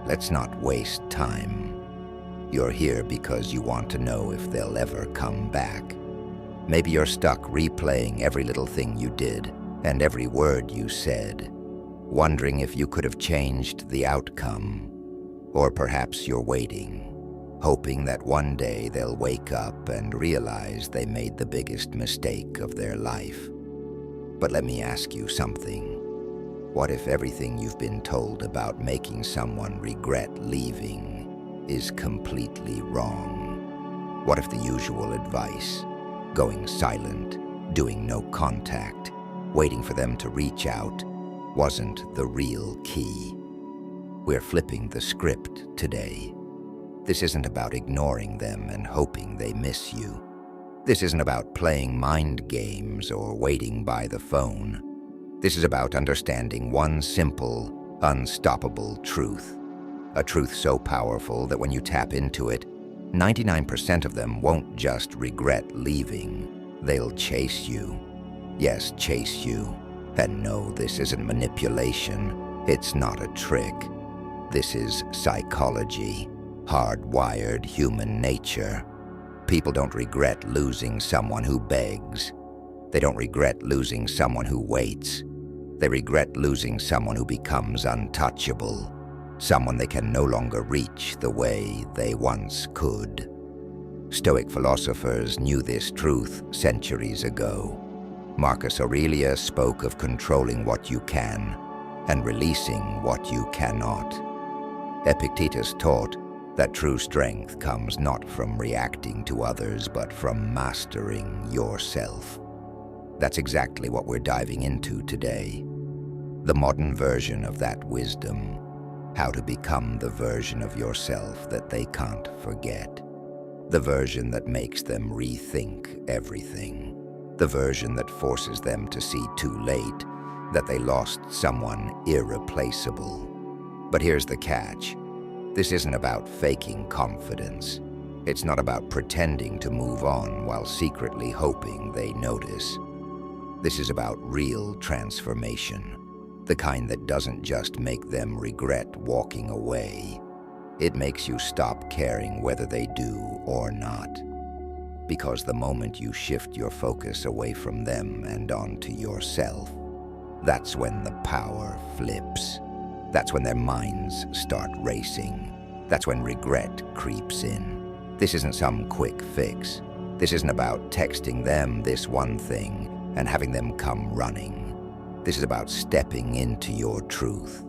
let's not waste time. You're here because you want to know if they'll ever come back. Maybe you're stuck replaying every little thing you did and every word you said, wondering if you could have changed the outcome. Or perhaps you're waiting, hoping that one day they'll wake up and realize they made the biggest mistake of their life. But let me ask you something. What if everything you've been told about making someone regret leaving is completely wrong? What if the usual advice, going silent, doing no contact, waiting for them to reach out, wasn't the real key? We're flipping the script today. This isn't about ignoring them and hoping they miss you. This isn't about playing mind games or waiting by the phone. This is about understanding one simple, unstoppable truth. A truth so powerful that when you tap into it, 99% of them won't just regret leaving. They'll chase you. Yes, chase you. And no, this isn't manipulation. It's not a trick. This is psychology, hardwired human nature. People don't regret losing someone who begs. They don't regret losing someone who waits. They regret losing someone who becomes untouchable, someone they can no longer reach the way they once could. Stoic philosophers knew this truth centuries ago. Marcus Aurelius spoke of controlling what you can and releasing what you cannot. Epictetus taught that true strength comes not from reacting to others, but from mastering yourself. That's exactly what we're diving into today. The modern version of that wisdom, how to become the version of yourself that they can't forget. The version that makes them rethink everything. The version that forces them to see too late that they lost someone irreplaceable. But here's the catch. This isn't about faking confidence. It's not about pretending to move on while secretly hoping they notice. This is about real transformation, the kind that doesn't just make them regret walking away. It makes you stop caring whether they do or not. Because the moment you shift your focus away from them and onto yourself, that's when the power flips. That's when their minds start racing. That's when regret creeps in. This isn't some quick fix. This isn't about texting them this one thing and having them come running. This is about stepping into your truth,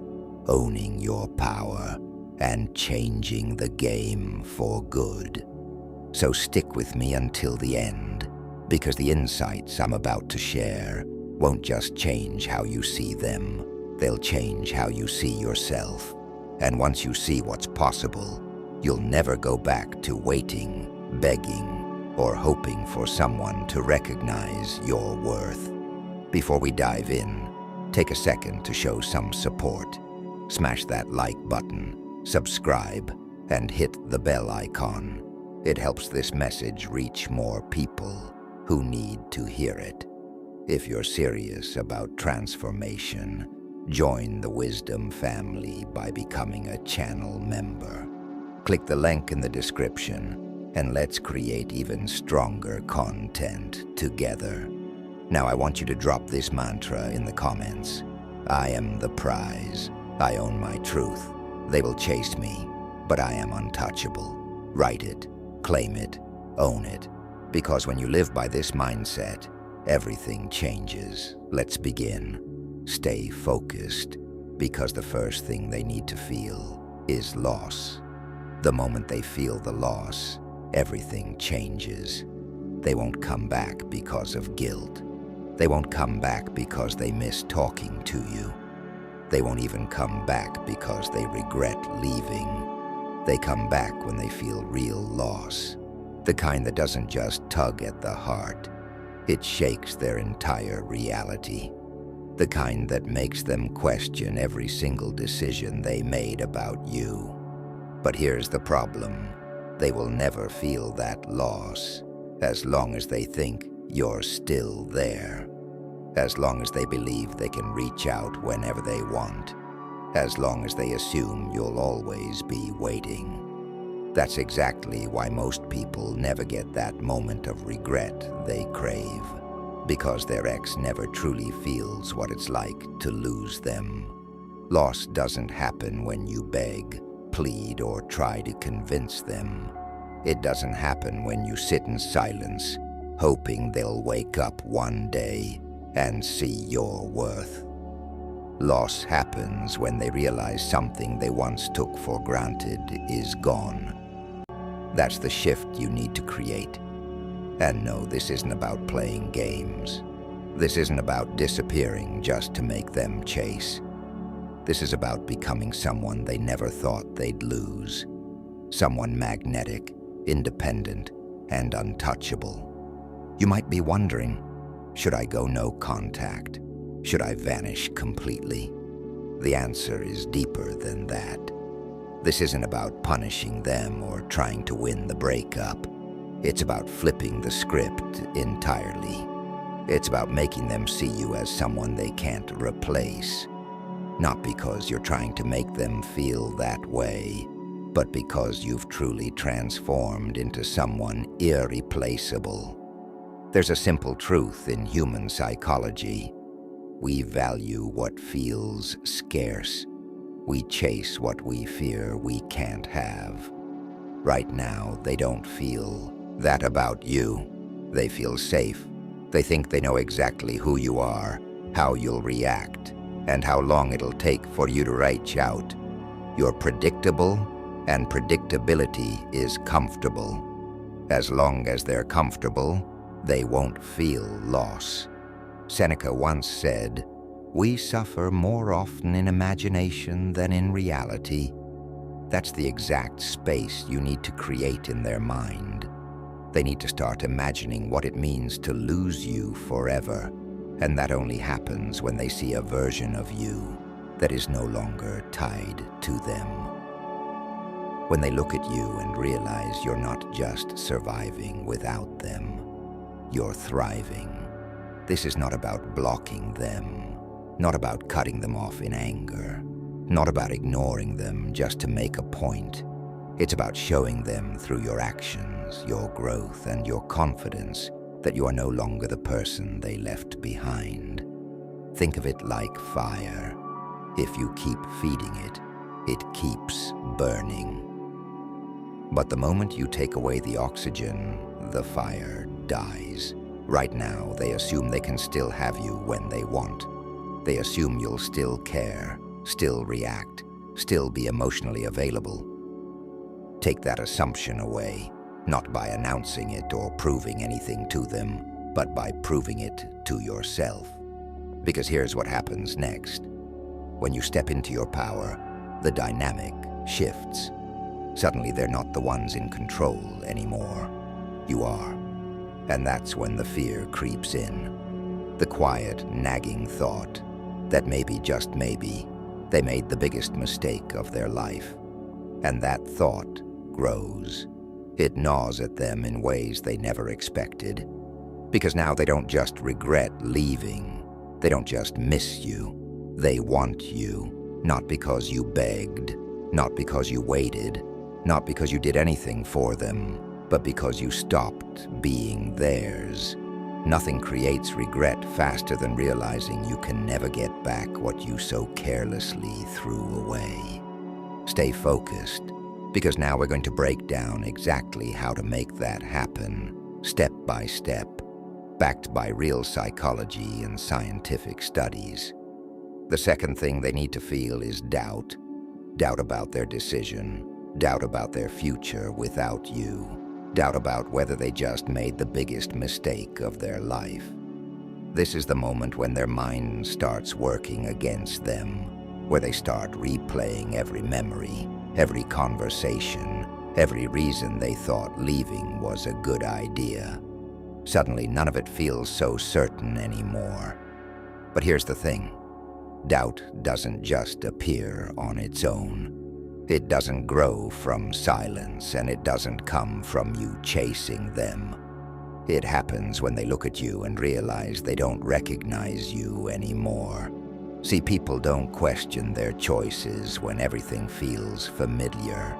owning your power, and changing the game for good. So stick with me until the end, because the insights I'm about to share won't just change how you see them. They'll change how you see yourself. And once you see what's possible, you'll never go back to waiting, begging, or hoping for someone to recognize your worth. Before we dive in, take a second to show some support. Smash that like button, subscribe, and hit the bell icon. It helps this message reach more people who need to hear it. If you're serious about transformation, join the Wisdom family by becoming a channel member. Click the link in the description and let's create even stronger content together. Now I want you to drop this mantra in the comments. I am the prize. I own my truth. They will chase me, but I am untouchable. Write it, claim it, own it. Because when you live by this mindset, everything changes. Let's begin. Stay focused, because the first thing they need to feel is loss. The moment they feel the loss, everything changes. They won't come back because of guilt. They won't come back because they miss talking to you. They won't even come back because they regret leaving. They come back when they feel real loss, the kind that doesn't just tug at the heart. It shakes their entire reality. The kind that makes them question every single decision they made about you. But here's the problem. They will never feel that loss as long as they think you're still there. As long as they believe they can reach out whenever they want. as long as they assume you'll always be waiting. That's exactly why most people never get that moment of regret they crave, because their ex never truly feels what it's like to lose them. Loss doesn't happen when you beg, plead, or try to convince them. It doesn't happen when you sit in silence, hoping they'll wake up one day and see your worth. Loss happens when they realize something they once took for granted is gone. That's the shift you need to create. And no, this isn't about playing games. This isn't about disappearing just to make them chase. This is about becoming someone they never thought they'd lose. Someone magnetic, independent, and untouchable. You might be wondering, should I go no contact? Should I vanish completely? The answer is deeper than that. This isn't about punishing them or trying to win the breakup. It's about flipping the script entirely. It's about making them see you as someone they can't replace. Not because you're trying to make them feel that way, but because you've truly transformed into someone irreplaceable. There's a simple truth in human psychology. We value what feels scarce. We chase what we fear we can't have. Right now, they don't feel that about you. They feel safe. They think they know exactly who you are, how you'll react, and how long it'll take for you to reach out. You're predictable, and predictability is comfortable. As long as they're comfortable, they won't feel loss. Seneca once said, "We suffer more often in imagination than in reality." That's the exact space you need to create in their mind. They need to start imagining what it means to lose you forever, and that only happens when they see a version of you that is no longer tied to them. When they look at you and realize you're not just surviving without them, you're thriving. This is not about blocking them, not about cutting them off in anger, not about ignoring them just to make a point. It's about showing them through your actions, your growth, and your confidence that you are no longer the person they left behind. Think of it like fire. If you keep feeding it, it keeps burning. But the moment you take away the oxygen, the fire dies. Right now, they assume they can still have you when they want. They assume you'll still care, still react, still be emotionally available. Take that assumption away, not by announcing it or proving anything to them, but by proving it to yourself. Because here's what happens next. When you step into your power, the dynamic shifts. Suddenly they're not the ones in control anymore. You are. And that's when the fear creeps in. The quiet, nagging thought that maybe, just maybe, they made the biggest mistake of their life. And that thought grows. It gnaws at them in ways they never expected. Because now they don't just regret leaving. They don't just miss you. They want you. Not because you begged. Not because you waited. Not because you did anything for them. But because you stopped being theirs. Nothing creates regret faster than realizing you can never get back what you so carelessly threw away. Stay focused, because now we're going to break down exactly how to make that happen, step by step, backed by real psychology and scientific studies. The second thing they need to feel is doubt. Doubt about their decision, doubt about their future without you. Doubt about whether they just made the biggest mistake of their life. This is the moment when their mind starts working against them, where they start replaying every memory, every conversation, every reason they thought leaving was a good idea. Suddenly, none of it feels so certain anymore. But here's the thing. Doubt doesn't just appear on its own. It doesn't grow from silence, and it doesn't come from you chasing them. It happens when they look at you and realize they don't recognize you anymore. See, people don't question their choices when everything feels familiar.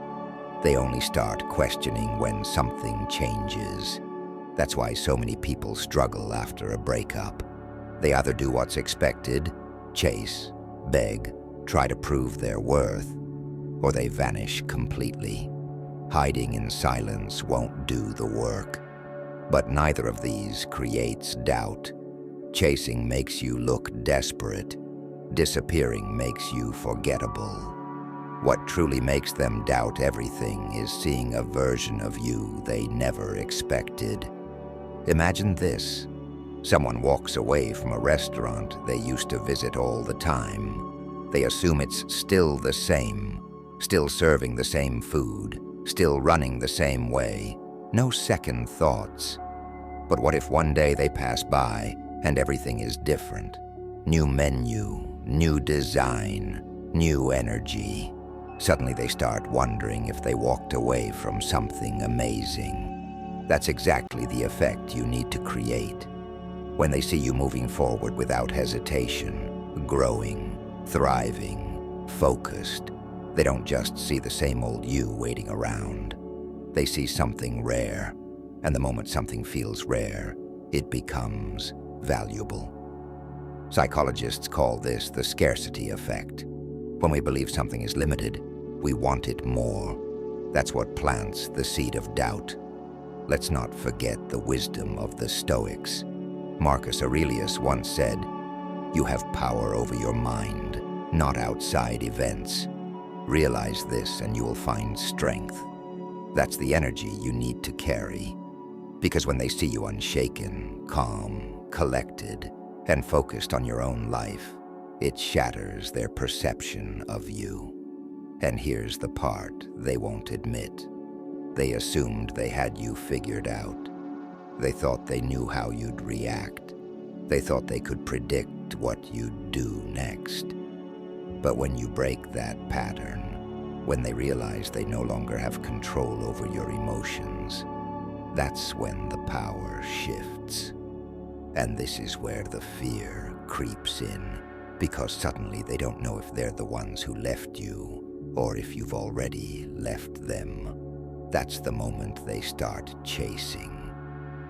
They only start questioning when something changes. That's why so many people struggle after a breakup. They either do what's expected, chase, beg, try to prove their worth, or they vanish completely. Hiding in silence won't do the work. But neither of these creates doubt. Chasing makes you look desperate. Disappearing makes you forgettable. What truly makes them doubt everything is seeing a version of you they never expected. Imagine this. Someone walks away from a restaurant they used to visit all the time. They assume it's still the same, still serving the same food, still running the same way. No second thoughts. But what if one day they pass by and everything is different? New menu, new design, new energy. Suddenly they start wondering if they walked away from something amazing. That's exactly the effect you need to create. When they see you moving forward without hesitation, growing, thriving, focused, they don't just see the same old you waiting around. They see something rare, and the moment something feels rare, it becomes valuable. Psychologists call this the scarcity effect. When we believe something is limited, we want it more. That's what plants the seed of doubt. Let's not forget the wisdom of the Stoics. Marcus Aurelius once said, "You have power over your mind, not outside events. Realize this and you will find strength." That's the energy you need to carry. Because when they see you unshaken, calm, collected, and focused on your own life, it shatters their perception of you. And here's the part they won't admit. They assumed they had you figured out. They thought they knew how you'd react. They thought they could predict what you'd do next. But when you break that pattern, when they realize they no longer have control over your emotions, that's when the power shifts. And this is where the fear creeps in, because suddenly they don't know if they're the ones who left you, or if you've already left them. That's the moment they start chasing.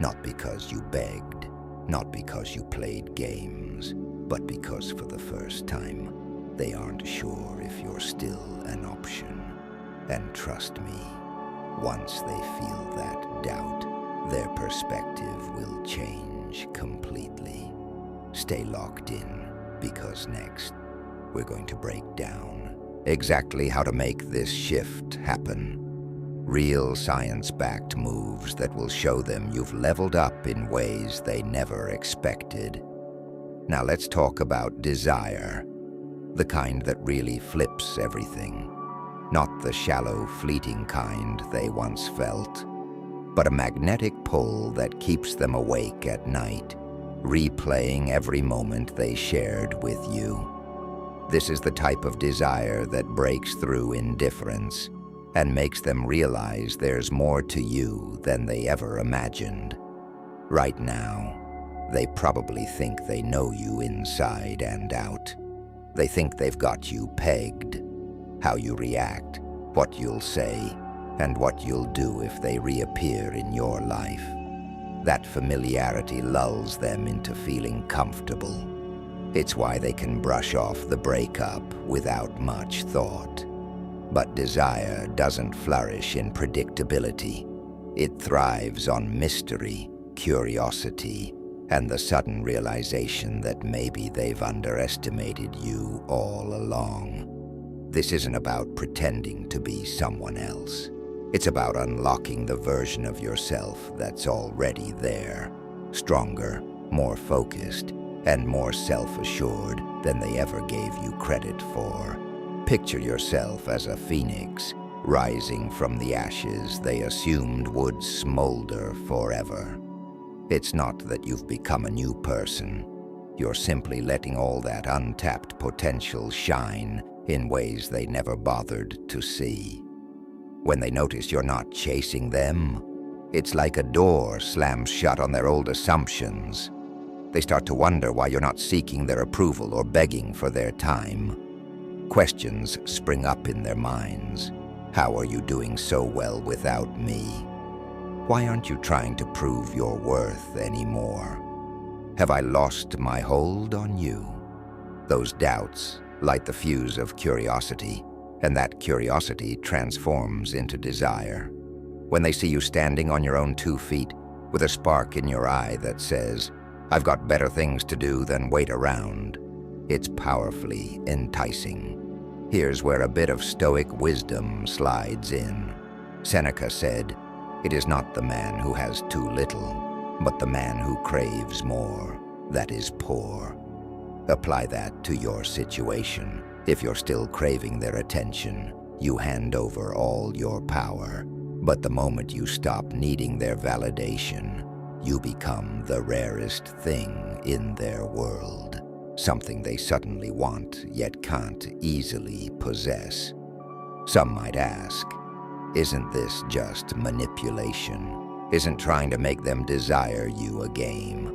Not because you begged, not because you played games, but because for the first time, they aren't sure if you're still an option. And trust me, once they feel that doubt, their perspective will change completely. Stay locked in, because next, we're going to break down exactly how to make this shift happen. Real science-backed moves that will show them you've leveled up in ways they never expected. Now let's talk about desire, the kind that really flips everything. Not the shallow, fleeting kind they once felt, but a magnetic pull that keeps them awake at night, replaying every moment they shared with you. This is the type of desire that breaks through indifference and makes them realize there's more to you than they ever imagined. Right now, they probably think they know you inside and out. They think they've got you pegged. How you react, what you'll say, and what you'll do if they reappear in your life. That familiarity lulls them into feeling comfortable. It's why they can brush off the breakup without much thought. But desire doesn't flourish in predictability. It thrives on mystery, curiosity, and the sudden realization that maybe they've underestimated you all along. This isn't about pretending to be someone else. It's about unlocking the version of yourself that's already there, stronger, more focused, and more self-assured than they ever gave you credit for. Picture yourself as a phoenix, rising from the ashes they assumed would smolder forever. It's not that you've become a new person. You're simply letting all that untapped potential shine in ways they never bothered to see. When they notice you're not chasing them, it's like a door slams shut on their old assumptions. They start to wonder why you're not seeking their approval or begging for their time. Questions spring up in their minds. How are you doing so well without me? Why aren't you trying to prove your worth anymore? Have I lost my hold on you? Those doubts light the fuse of curiosity, and that curiosity transforms into desire. When they see you standing on your own 2 feet, with a spark in your eye that says, "I've got better things to do than wait around," it's powerfully enticing. Here's where a bit of Stoic wisdom slides in. Seneca said, "It is not the man who has too little, but the man who craves more that is poor." Apply that to your situation. If you're still craving their attention, you hand over all your power. But the moment you stop needing their validation, you become the rarest thing in their world. Something they suddenly want, yet can't easily possess. Some might ask, isn't this just manipulation? Isn't trying to make them desire you a game?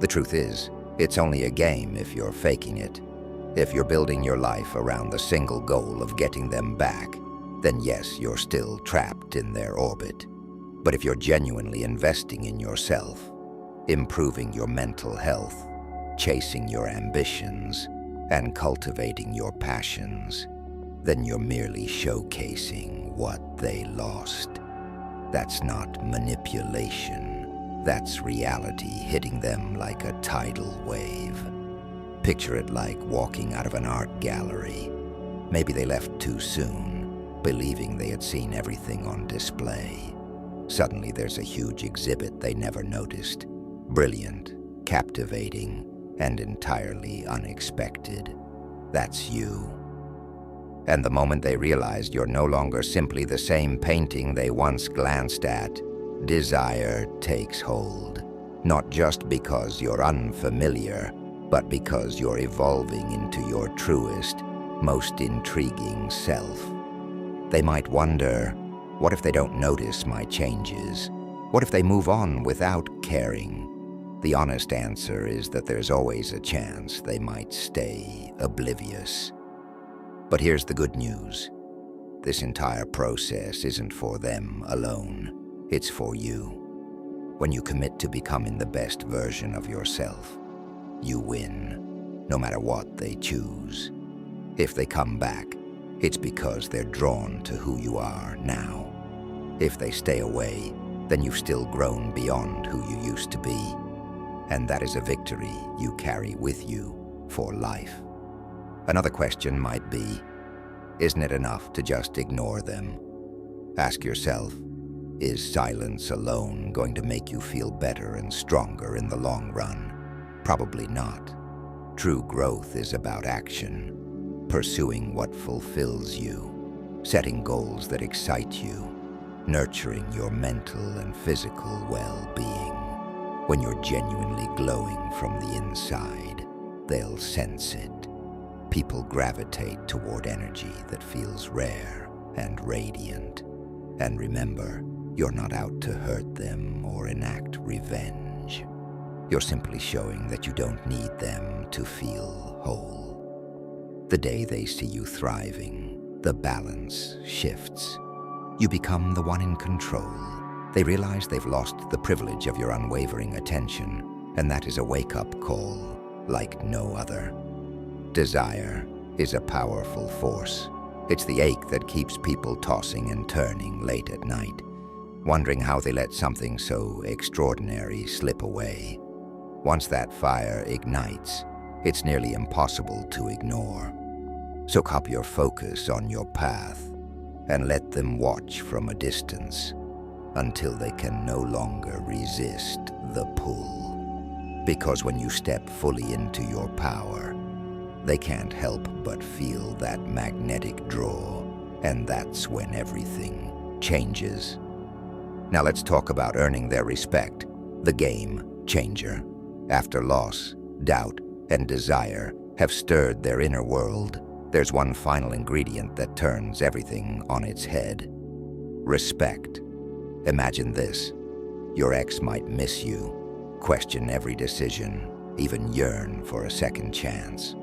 The truth is, it's only a game if you're faking it. If you're building your life around the single goal of getting them back, then yes, you're still trapped in their orbit. But if you're genuinely investing in yourself, improving your mental health, chasing your ambitions, and cultivating your passions, then you're merely showcasing what they lost. That's not manipulation. That's reality hitting them like a tidal wave. Picture it like walking out of an art gallery. Maybe they left too soon, believing they had seen everything on display. Suddenly there's a huge exhibit they never noticed. Brilliant, captivating, and entirely unexpected. That's you. And the moment they realized you're no longer simply the same painting they once glanced at, desire takes hold. Not just because you're unfamiliar, but because you're evolving into your truest, most intriguing self. They might wonder, what if they don't notice my changes? What if they move on without caring? The honest answer is that there's always a chance they might stay oblivious. But here's the good news. This entire process isn't for them alone. It's for you. When you commit to becoming the best version of yourself, you win, no matter what they choose. If they come back, it's because they're drawn to who you are now. If they stay away, then you've still grown beyond who you used to be. And that is a victory you carry with you for life. Another question might be, isn't it enough to just ignore them? Ask yourself, is silence alone going to make you feel better and stronger in the long run? Probably not. True growth is about action, pursuing what fulfills you, setting goals that excite you, nurturing your mental and physical well-being. When you're genuinely glowing from the inside, they'll sense it. People gravitate toward energy that feels rare and radiant. And remember, you're not out to hurt them or enact revenge. You're simply showing that you don't need them to feel whole. The day they see you thriving, the balance shifts. You become the one in control. They realize they've lost the privilege of your unwavering attention, and that is a wake-up call like no other. Desire is a powerful force. It's the ache that keeps people tossing and turning late at night, wondering how they let something so extraordinary slip away. Once that fire ignites, it's nearly impossible to ignore. So keep your focus on your path and let them watch from a distance until they can no longer resist the pull. Because when you step fully into your power, they can't help but feel that magnetic draw, and that's when everything changes. Now let's talk about earning their respect, the game changer. After loss, doubt, and desire have stirred their inner world, there's one final ingredient that turns everything on its head: respect. Imagine this. Your ex might miss you, question every decision, even yearn for a second chance.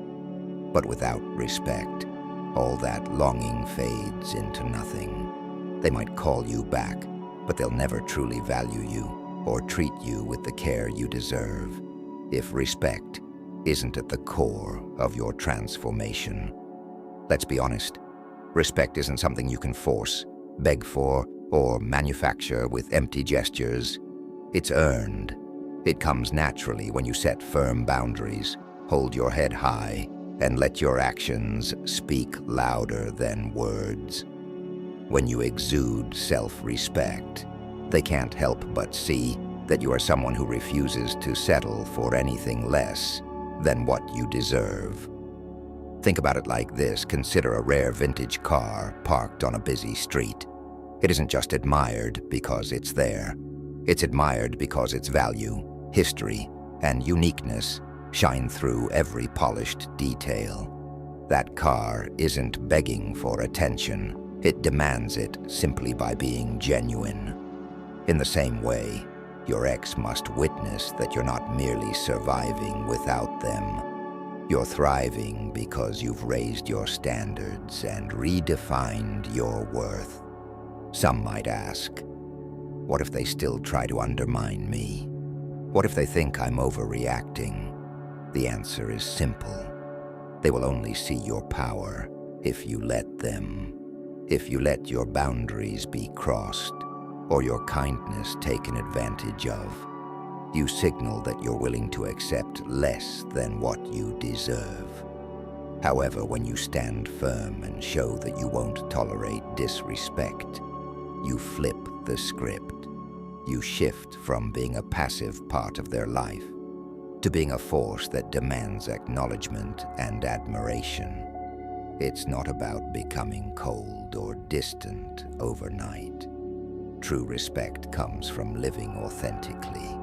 But without respect, all that longing fades into nothing. They might call you back, but they'll never truly value you or treat you with the care you deserve. If respect isn't at the core of your transformation. Let's be honest, respect isn't something you can force, beg for, or manufacture with empty gestures. It's earned. It comes naturally when you set firm boundaries, hold your head high, and let your actions speak louder than words. When you exude self-respect, they can't help but see that you are someone who refuses to settle for anything less than what you deserve. Think about it like this. Consider a rare vintage car parked on a busy street. It isn't just admired because it's there. It's admired because its value, history, and uniqueness shine through every polished detail. That car isn't begging for attention. It demands it simply by being genuine. In the same way, your ex must witness that you're not merely surviving without them. You're thriving because you've raised your standards and redefined your worth. Some might ask, what if they still try to undermine me? What if they think I'm overreacting? The answer is simple. They will only see your power if you let them. If you let your boundaries be crossed or your kindness taken advantage of, you signal that you're willing to accept less than what you deserve. However, when you stand firm and show that you won't tolerate disrespect, you flip the script. You shift from being a passive part of their life to being a force that demands acknowledgement and admiration. It's not about becoming cold or distant overnight. True respect comes from living authentically,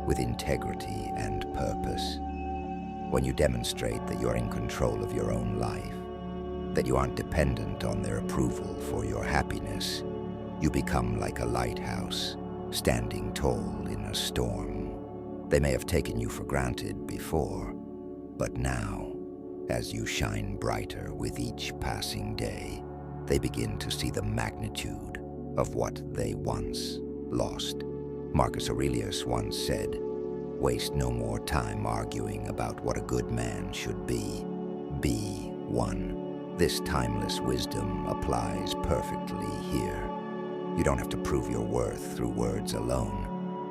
with integrity and purpose. When you demonstrate that you're in control of your own life, that you aren't dependent on their approval for your happiness, you become like a lighthouse, standing tall in a storm. They may have taken you for granted before, but now, as you shine brighter with each passing day, they begin to see the magnitude of what they once lost. Marcus Aurelius once said, "Waste no more time arguing about what a good man should be. Be one." This timeless wisdom applies perfectly here. You don't have to prove your worth through words alone.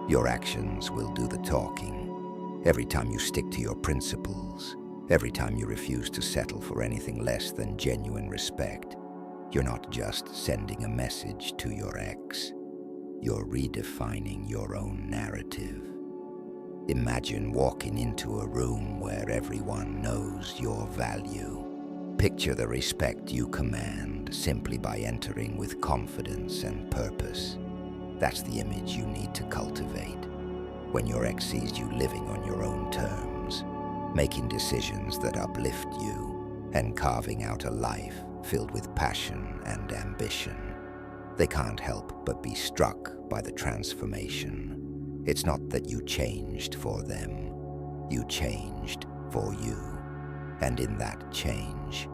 Your actions will do the talking. Every time you stick to your principles, every time you refuse to settle for anything less than genuine respect, you're not just sending a message to your ex. You're redefining your own narrative. Imagine walking into a room where everyone knows your value. Picture the respect you command simply by entering with confidence and purpose. That's the image you need to cultivate. When your ex sees you living on your own terms, making decisions that uplift you, and carving out a life filled with passion and ambition, they can't help but be struck by the transformation. It's not that you changed for them. You changed for you. And in that change,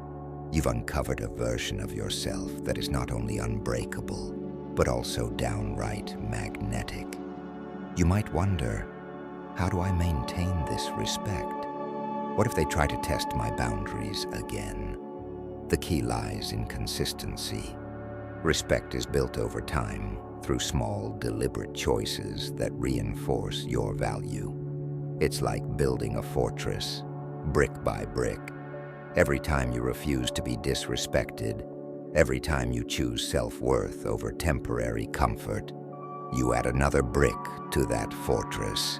you've uncovered a version of yourself that is not only unbreakable, but also downright magnetic. You might wonder, how do I maintain this respect? What if they try to test my boundaries again? The key lies in consistency. Respect is built over time through small, deliberate choices that reinforce your value. It's like building a fortress, brick by brick. Every time you refuse to be disrespected, every time you choose self-worth over temporary comfort, you add another brick to that fortress.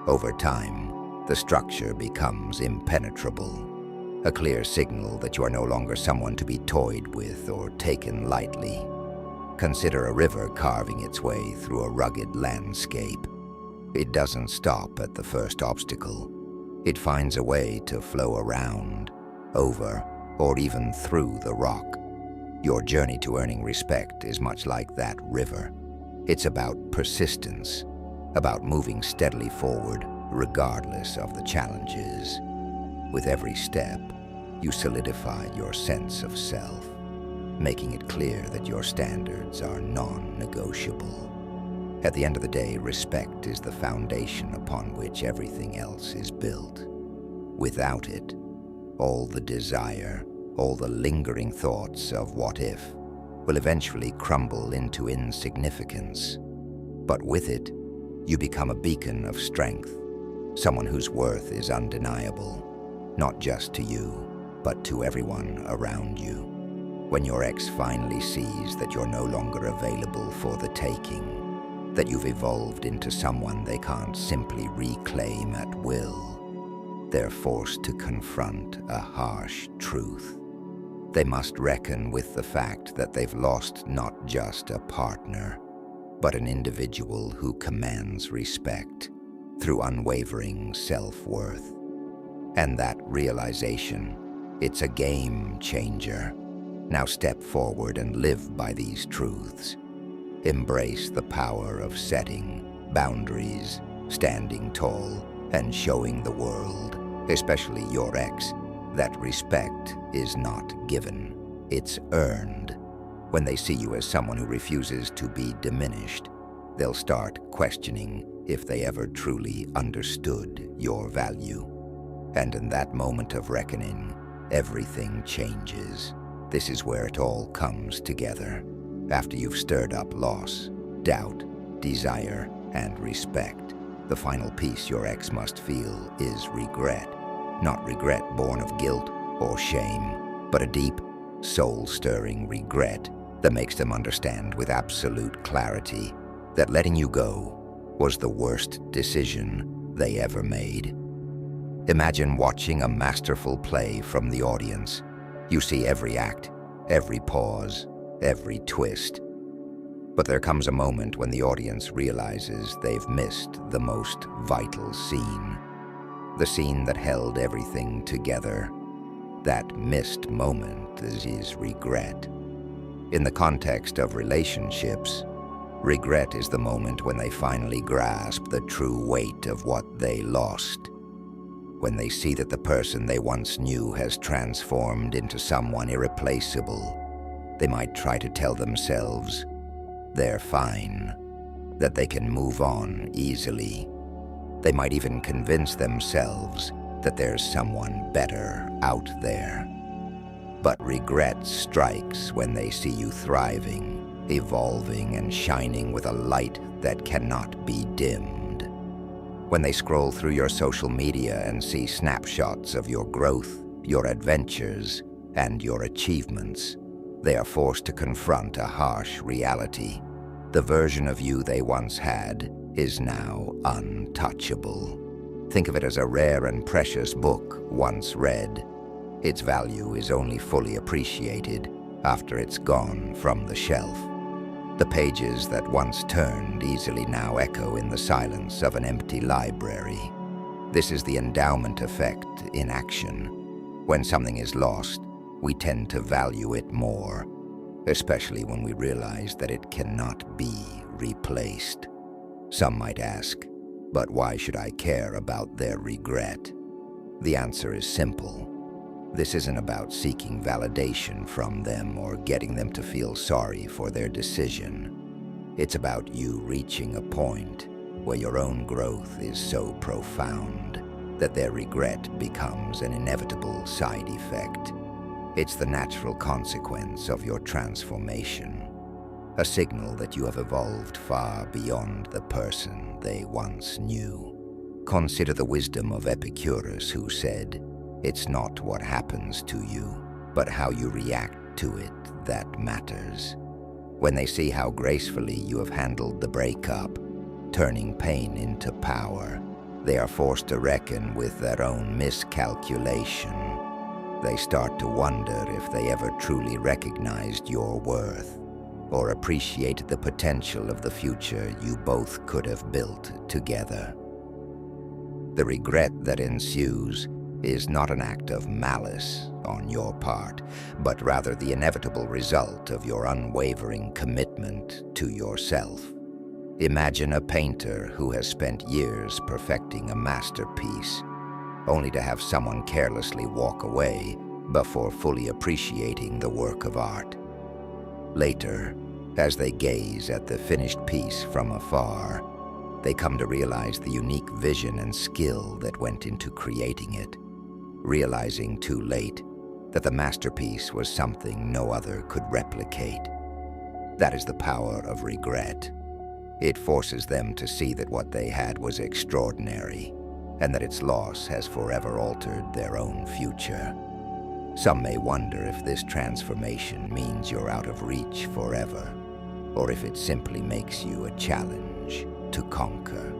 Over time, the structure becomes impenetrable. A clear signal that you are no longer someone to be toyed with or taken lightly. Consider a river carving its way through a rugged landscape. It doesn't stop at the first obstacle. It finds a way to flow around, over, or even through the rock. Your journey to earning respect is much like that river. It's about persistence, about moving steadily forward, regardless of the challenges. With every step, you solidify your sense of self, making it clear that your standards are non-negotiable. At the end of the day, respect is the foundation upon which everything else is built. Without it, all the desire, all the lingering thoughts of what if, will eventually crumble into insignificance. But with it, you become a beacon of strength, someone whose worth is undeniable, not just to you, but to everyone around you. When your ex finally sees that you're no longer available for the taking, that you've evolved into someone they can't simply reclaim at will, they're forced to confront a harsh truth. They must reckon with the fact that they've lost not just a partner, but an individual who commands respect through unwavering self-worth. And that realization, it's a game changer. Now step forward and live by these truths. Embrace the power of setting boundaries, standing tall, and showing the world, especially your ex, that respect is not given, it's earned. When they see you as someone who refuses to be diminished, they'll start questioning if they ever truly understood your value. And in that moment of reckoning, everything changes. This is where it all comes together. After you've stirred up loss, doubt, desire, and respect, the final piece your ex must feel is regret. Not regret born of guilt or shame, but a deep, soul-stirring regret that makes them understand with absolute clarity that letting you go was the worst decision they ever made. Imagine watching a masterful play from the audience. You see every act, every pause, every twist. But there comes a moment when the audience realizes they've missed the most vital scene. The scene that held everything together. That missed moment is regret. In the context of relationships, regret is the moment when they finally grasp the true weight of what they lost. When they see that the person they once knew has transformed into someone irreplaceable, they might try to tell themselves they're fine, that they can move on easily. They might even convince themselves that there's someone better out there. But regret strikes when they see you thriving, evolving, and shining with a light that cannot be dimmed. When they scroll through your social media and see snapshots of your growth, your adventures, and your achievements, they are forced to confront a harsh reality. The version of you they once had is now untouchable. Think of it as a rare and precious book once read. Its value is only fully appreciated after it's gone from the shelf. The pages that once turned easily now echo in the silence of an empty library. This is the endowment effect in action. When something is lost, we tend to value it more, especially when we realize that it cannot be replaced. Some might ask, but why should I care about their regret? The answer is simple. This isn't about seeking validation from them or getting them to feel sorry for their decision. It's about you reaching a point where your own growth is so profound that their regret becomes an inevitable side effect. It's the natural consequence of your transformation, a signal that you have evolved far beyond the person they once knew. Consider the wisdom of Epicurus, who said, "It's not what happens to you, but how you react to it that matters." When they see how gracefully you have handled the breakup, turning pain into power, they are forced to reckon with their own miscalculation. They start to wonder if they ever truly recognized your worth or appreciated the potential of the future you both could have built together. The regret that ensues is not an act of malice on your part, but rather the inevitable result of your unwavering commitment to yourself. Imagine a painter who has spent years perfecting a masterpiece, only to have someone carelessly walk away before fully appreciating the work of art. Later, as they gaze at the finished piece from afar, they come to realize the unique vision and skill that went into creating it, realizing too late that the masterpiece was something no other could replicate. That is the power of regret. It forces them to see that what they had was extraordinary, and that its loss has forever altered their own future. Some may wonder if this transformation means you're out of reach forever, or if it simply makes you a challenge to conquer.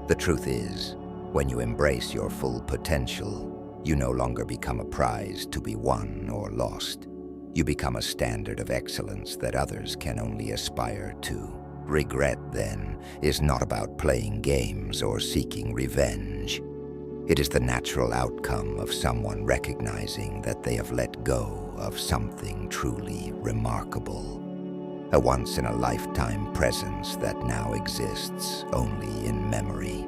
The truth is, when you embrace your full potential, you no longer become a prize to be won or lost. You become a standard of excellence that others can only aspire to. Regret, then, is not about playing games or seeking revenge. It is the natural outcome of someone recognizing that they have let go of something truly remarkable. A once-in-a-lifetime presence that now exists only in memory.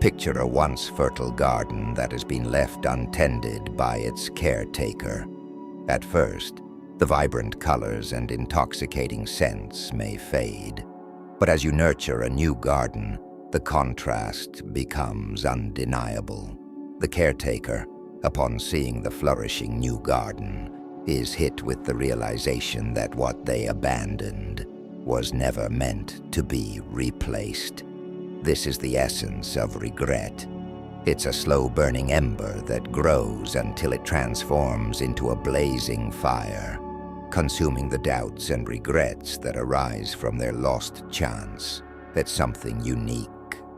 Picture a once fertile garden that has been left untended by its caretaker. At first, the vibrant colors and intoxicating scents may fade. But as you nurture a new garden, the contrast becomes undeniable. The caretaker, upon seeing the flourishing new garden, is hit with the realization that what they abandoned was never meant to be replaced. This is the essence of regret. It's a slow-burning ember that grows until it transforms into a blazing fire, consuming the doubts and regrets that arise from their lost chance at something unique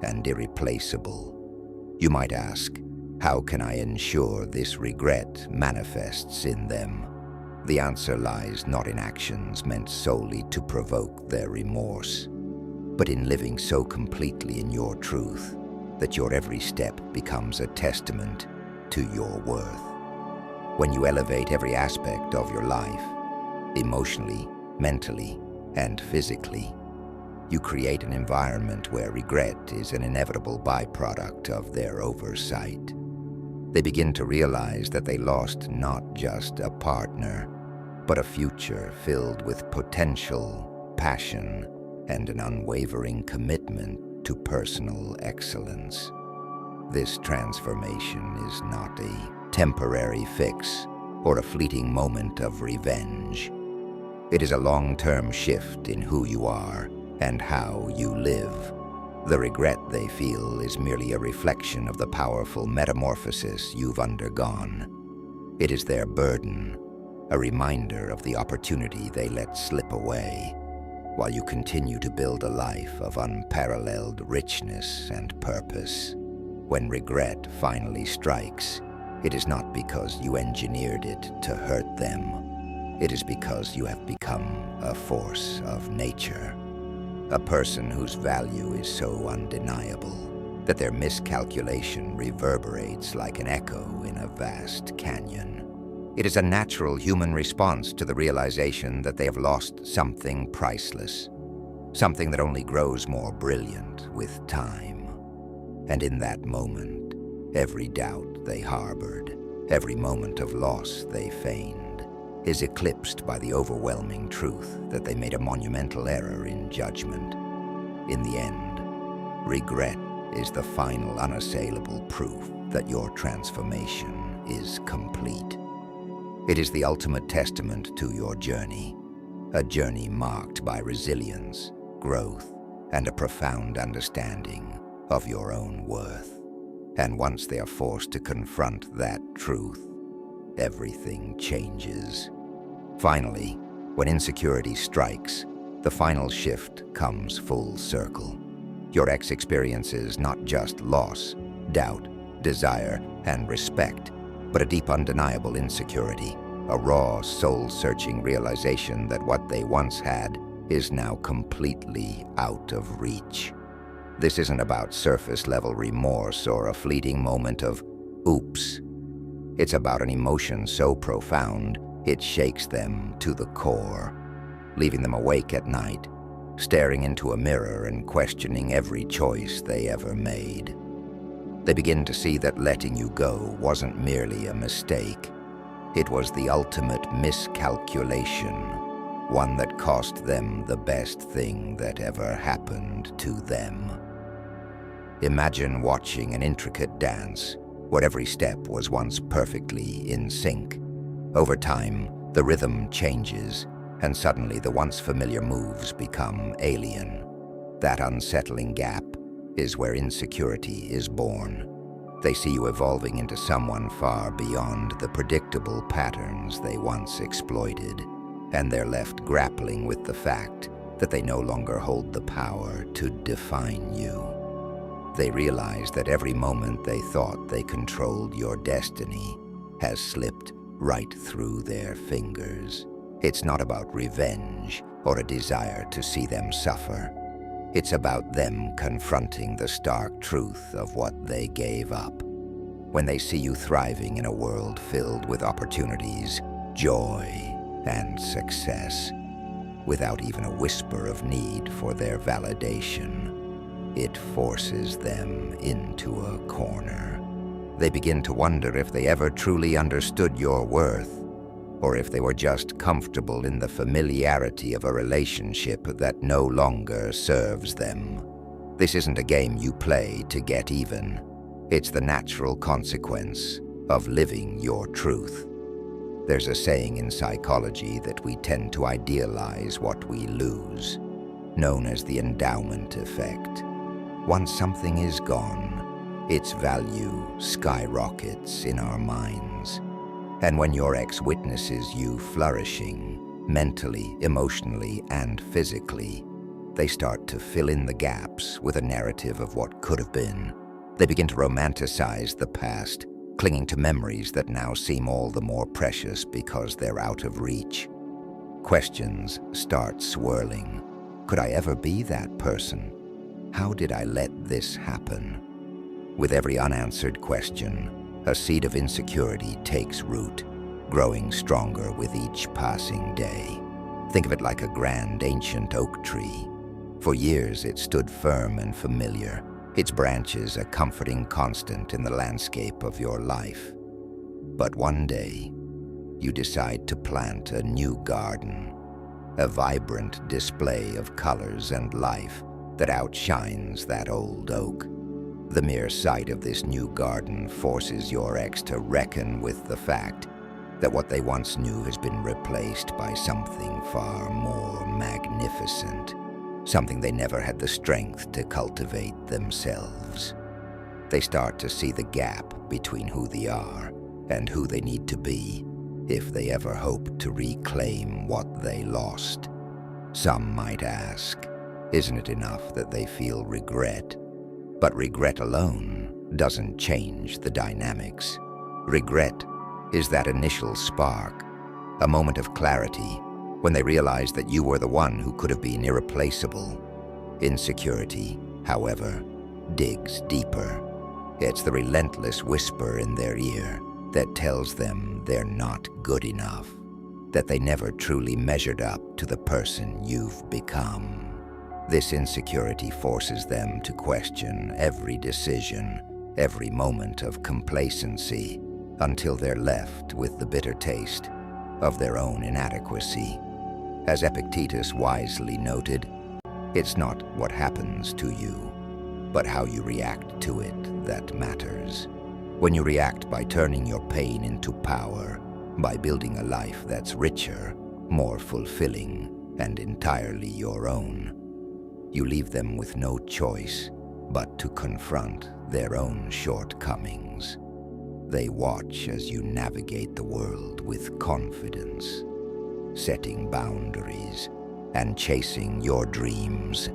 and irreplaceable. You might ask, how can I ensure this regret manifests in them? The answer lies not in actions meant solely to provoke their remorse, but in living so completely in your truth that your every step becomes a testament to your worth. When you elevate every aspect of your life, emotionally, mentally, and physically, you create an environment where regret is an inevitable byproduct of their oversight. They begin to realize that they lost not just a partner, but a future filled with potential, passion, and an unwavering commitment to personal excellence. This transformation is not a temporary fix or a fleeting moment of revenge. It is a long-term shift in who you are and how you live. The regret they feel is merely a reflection of the powerful metamorphosis you've undergone. It is their burden, a reminder of the opportunity they let slip away, while you continue to build a life of unparalleled richness and purpose. When regret finally strikes, it is not because you engineered it to hurt them. It is because you have become a force of nature. A person whose value is so undeniable that their miscalculation reverberates like an echo in a vast canyon. It is a natural human response to the realization that they have lost something priceless, something that only grows more brilliant with time. And in that moment, every doubt they harbored, every moment of loss they feigned, is eclipsed by the overwhelming truth that they made a monumental error in judgment. In the end, regret is the final unassailable proof that your transformation is complete. It is the ultimate testament to your journey, a journey marked by resilience, growth, and a profound understanding of your own worth. And once they are forced to confront that truth, everything changes. Finally, when insecurity strikes, the final shift comes full circle. Your ex experiences not just loss, doubt, desire, and respect, but a deep undeniable insecurity, a raw, soul-searching realization that what they once had is now completely out of reach. This isn't about surface-level remorse or a fleeting moment of oops. It's about an emotion so profound it shakes them to the core, leaving them awake at night, staring into a mirror and questioning every choice they ever made. They begin to see that letting you go wasn't merely a mistake. It was the ultimate miscalculation, one that cost them the best thing that ever happened to them. Imagine watching an intricate dance where every step was once perfectly in sync. Over time, the rhythm changes, and suddenly the once familiar moves become alien. That unsettling gap is where insecurity is born. They see you evolving into someone far beyond the predictable patterns they once exploited, and they're left grappling with the fact that they no longer hold the power to define you. They realize that every moment they thought they controlled your destiny has slipped right through their fingers. It's not about revenge or a desire to see them suffer. It's about them confronting the stark truth of what they gave up. When they see you thriving in a world filled with opportunities, joy, and success, without even a whisper of need for their validation, it forces them into a corner. They begin to wonder if they ever truly understood your worth, or if they were just comfortable in the familiarity of a relationship that no longer serves them. This isn't a game you play to get even. It's the natural consequence of living your truth. There's a saying in psychology that we tend to idealize what we lose, known as the endowment effect. Once something is gone, its value skyrockets in our minds. And when your ex witnesses you flourishing, mentally, emotionally, and physically, they start to fill in the gaps with a narrative of what could have been. They begin to romanticize the past, clinging to memories that now seem all the more precious because they're out of reach. Questions start swirling. Could I ever be that person? How did I let this happen? With every unanswered question, a seed of insecurity takes root, growing stronger with each passing day. Think of it like a grand ancient oak tree. For years it stood firm and familiar, its branches a comforting constant in the landscape of your life. But one day, you decide to plant a new garden, a vibrant display of colors and life that outshines that old oak. The mere sight of this new garden forces your ex to reckon with the fact that what they once knew has been replaced by something far more magnificent, something they never had the strength to cultivate themselves. They start to see the gap between who they are and who they need to be if they ever hope to reclaim what they lost. Some might ask, isn't it enough that they feel regret? But regret alone doesn't change the dynamics. Regret is that initial spark, a moment of clarity when they realize that you were the one who could have been irreplaceable. Insecurity, however, digs deeper. It's the relentless whisper in their ear that tells them they're not good enough, that they never truly measured up to the person you've become. This insecurity forces them to question every decision, every moment of complacency, until they're left with the bitter taste of their own inadequacy. As Epictetus wisely noted, it's not what happens to you, but how you react to it that matters. When you react by turning your pain into power, by building a life that's richer, more fulfilling, and entirely your own, you leave them with no choice but to confront their own shortcomings. They watch as you navigate the world with confidence, setting boundaries and chasing your dreams.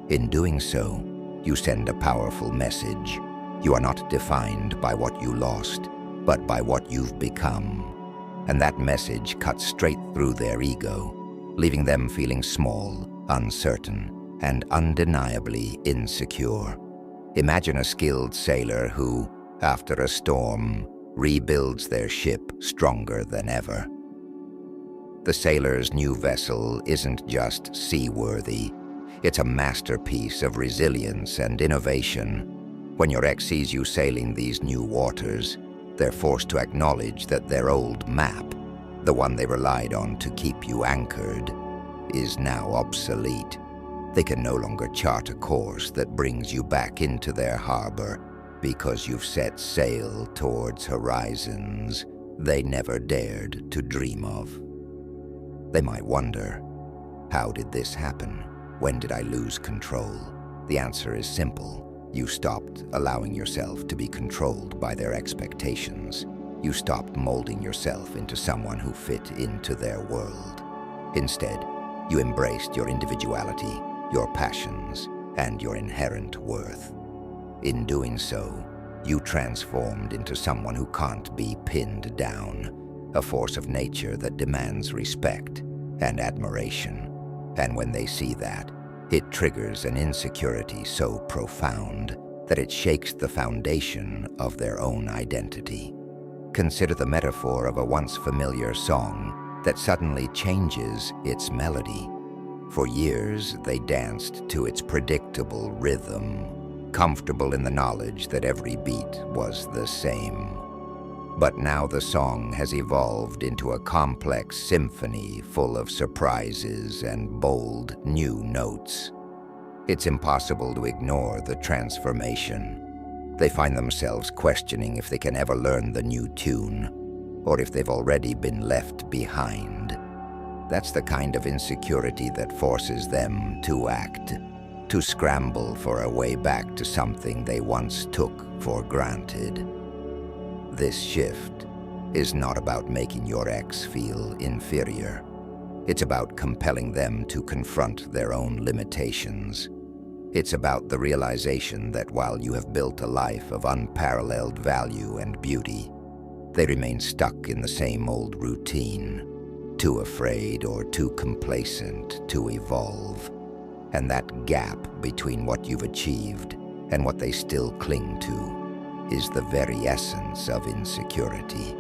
In doing so, you send a powerful message. You are not defined by what you lost, but by what you've become. And that message cuts straight through their ego, leaving them feeling small, uncertain, and undeniably insecure. Imagine a skilled sailor who, after a storm, rebuilds their ship stronger than ever. The sailor's new vessel isn't just seaworthy, It's a masterpiece of resilience and innovation. When your ex sees you sailing these new waters, they're forced to acknowledge that their old map, the one they relied on to keep you anchored, is now obsolete. They can no longer chart a course that brings you back into their harbor because you've set sail towards horizons they never dared to dream of. They might wonder, how did this happen? When did I lose control? The answer is simple. You stopped allowing yourself to be controlled by their expectations. You stopped molding yourself into someone who fit into their world. Instead, you embraced your individuality, your passions, and your inherent worth. In doing so, you transformed into someone who can't be pinned down, a force of nature that demands respect and admiration. And when they see that, it triggers an insecurity so profound that it shakes the foundation of their own identity. Consider the metaphor of a once familiar song that suddenly changes its melody. For years, they danced to its predictable rhythm, comfortable in the knowledge that every beat was the same. But now the song has evolved into a complex symphony full of surprises and bold new notes. It's impossible to ignore the transformation. They find themselves questioning if they can ever learn the new tune, or if they've already been left behind. That's the kind of insecurity that forces them to act, to scramble for a way back to something they once took for granted. This shift is not about making your ex feel inferior. It's about compelling them to confront their own limitations. It's about the realization that while you have built a life of unparalleled value and beauty, they remain stuck in the same old routine, too afraid or too complacent to evolve. And that gap between what you've achieved and what they still cling to is the very essence of insecurity.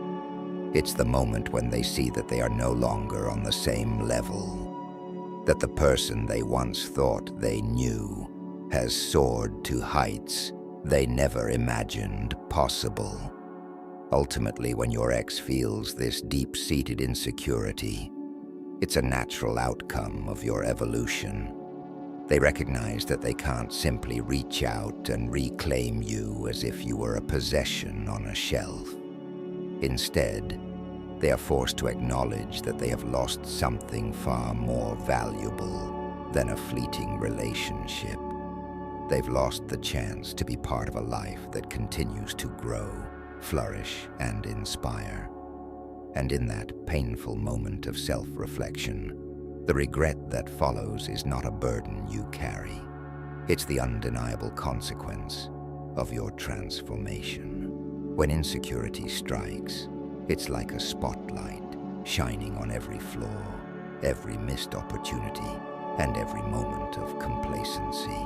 It's the moment when they see that they are no longer on the same level, that the person they once thought they knew has soared to heights they never imagined possible. Ultimately, when your ex feels this deep-seated insecurity, it's a natural outcome of your evolution. They recognize that they can't simply reach out and reclaim you as if you were a possession on a shelf. Instead, they are forced to acknowledge that they have lost something far more valuable than a fleeting relationship. They've lost the chance to be part of a life that continues to grow, flourish, and inspire. And in that painful moment of self-reflection, the regret that follows is not a burden you carry. It's the undeniable consequence of your transformation. When insecurity strikes, it's like a spotlight shining on every flaw, every missed opportunity, and every moment of complacency.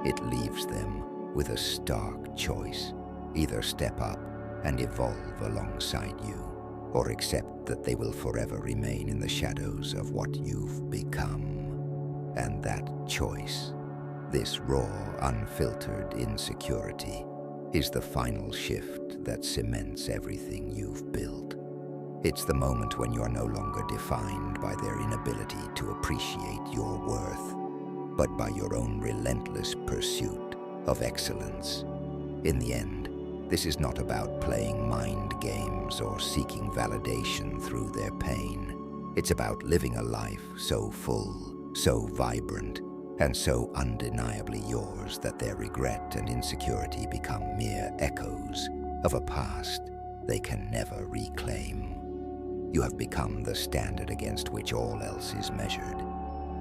It leaves them with a stark choice: either step up and evolve alongside you, or accept that they will forever remain in the shadows of what you've become. And that choice, this raw, unfiltered insecurity, is the final shift that cements everything you've built. It's the moment when you're no longer defined by their inability to appreciate your worth, but by your own relentless pursuit of excellence. In the end, this is not about playing mind games or seeking validation through their pain. It's about living a life so full, so vibrant, and so undeniably yours that their regret and insecurity become mere echoes of a past they can never reclaim. You have become the standard against which all else is measured,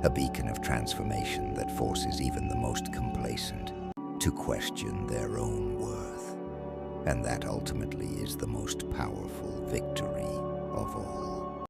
a beacon of transformation that forces even the most complacent to question their own worth. And that ultimately is the most powerful victory of all.